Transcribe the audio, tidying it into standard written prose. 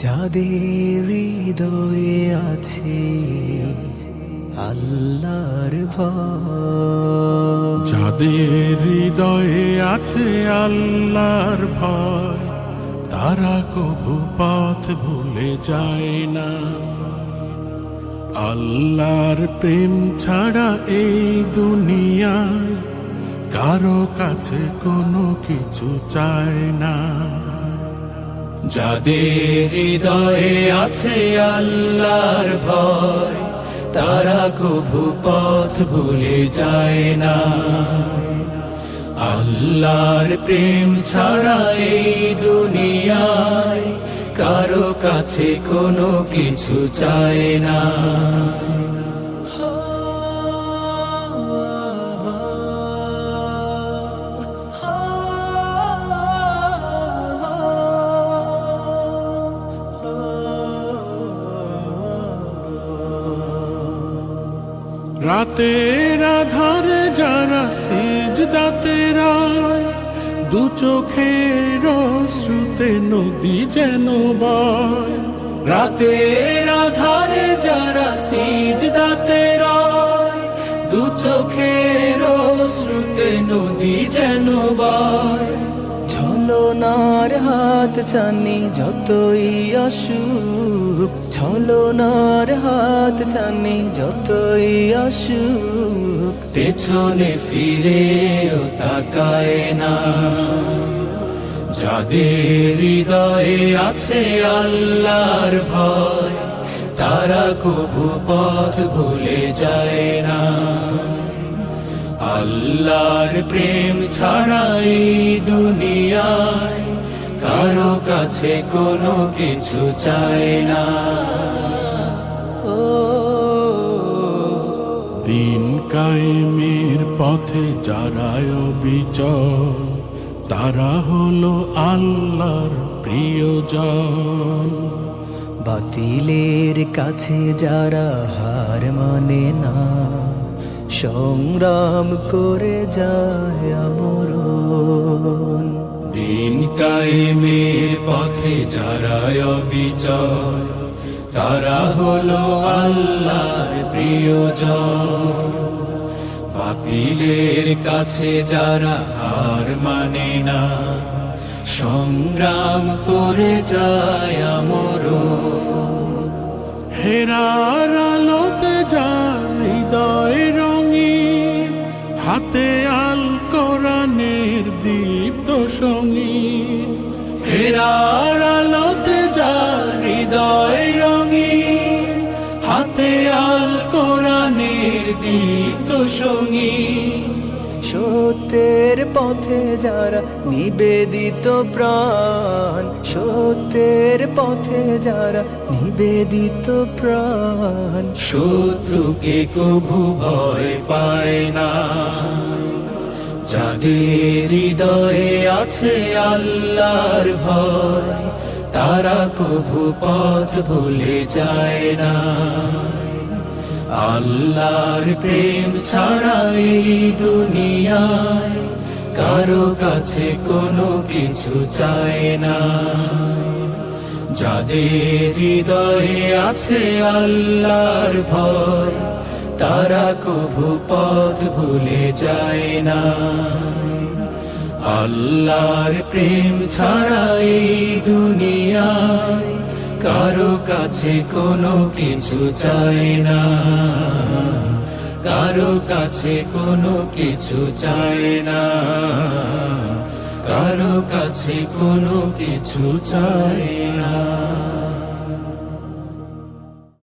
যাদের হৃদয়ে আছে আল্লাহর ভয়, যাদের হৃদয়ে আছে আল্লাহর ভয়, তারা কভু পথ ভুলে যায় না। আল্লাহর প্রেম ছাড়া এই দুনিয়ায় কারো কাছে কোনো কিছু চায় না। যাদের হৃদয়ে আছে আল্লাহর ভয়, তারা কভু পথ ভুলে যায় না। আল্লাহর প্রেম ছাড়া এই দুনিয়ায় কারো কাছে কোনো কিছু চায় না। রাতের আধারে যারা সিজদাতে রয়, দু চোখের অশ্রুতে নদী যেন বয়। রাতের আধারে যারা সিজদাতে রয়, দু চোখের অশ্রুতে নদী যেন বয়। ছলনার হাত ছানি যতই আসুক, ছলনার হাত ছানি যতই আসুক, পেছনে ফিরেও তাকায় না। যাদের হৃদয়ে আছে আল্লাহর ভয়, তারা কভু পথ ভুলে যায় না। আল্লাহর প্রেম ছাড়া এই দুনিয়ায় কারো কাছে কোনো কিছু চায় না। দিন কায়েমের পথে যারা অবিচল, তারা হলো আল্লাহর প্রিয়জন। বাতিলের কাছে যারা হার মানে না, সংগ্রাম করে যায় আমরণ। দিন কায়েমের পথে যারা অবিচল, তারা হলো আল্লাহর প্রিয়জন। বাতিলের কাছে যারা হার মানে না, সংগ্রাম করে যায় আমরণ। হেরার আলোতে যার হৃদয় রঙিন, হাতে আল কোরআনের দীপ্ত সঙ্গীন। হেরার আলোতে যার হৃদয় রঙিন, হাতে আল কোরআনের দীপ্ত সঙ্গীন। সত্যের পথে যারা নিবেদিত প্রাণ, সত্যের পথে যারা নিবেদিত প্রাণ, শত্রুকে কভু ভয় পায় না। যাদের হৃদয়ে আছে আল্লাহর ভয়, তারা কভু পথ ভুলে যায় না। আল্লাহর প্রেম ছাড়া এই দুনিয়ায় কারো কাছে কোনো কিছু চায় না। যাদের হৃদয়ে আছে আল্লাহর ভয়, তারা কভু পথ ভুলে যায় না। আল্লাহর প্রেম ছাড়া এই দুনিয়ায় কারো কাছে কোনো কিছু চায় না। কারো কাছে কোনো কিছু চায় না। কারো কাছে কোনো কিছু চায় না।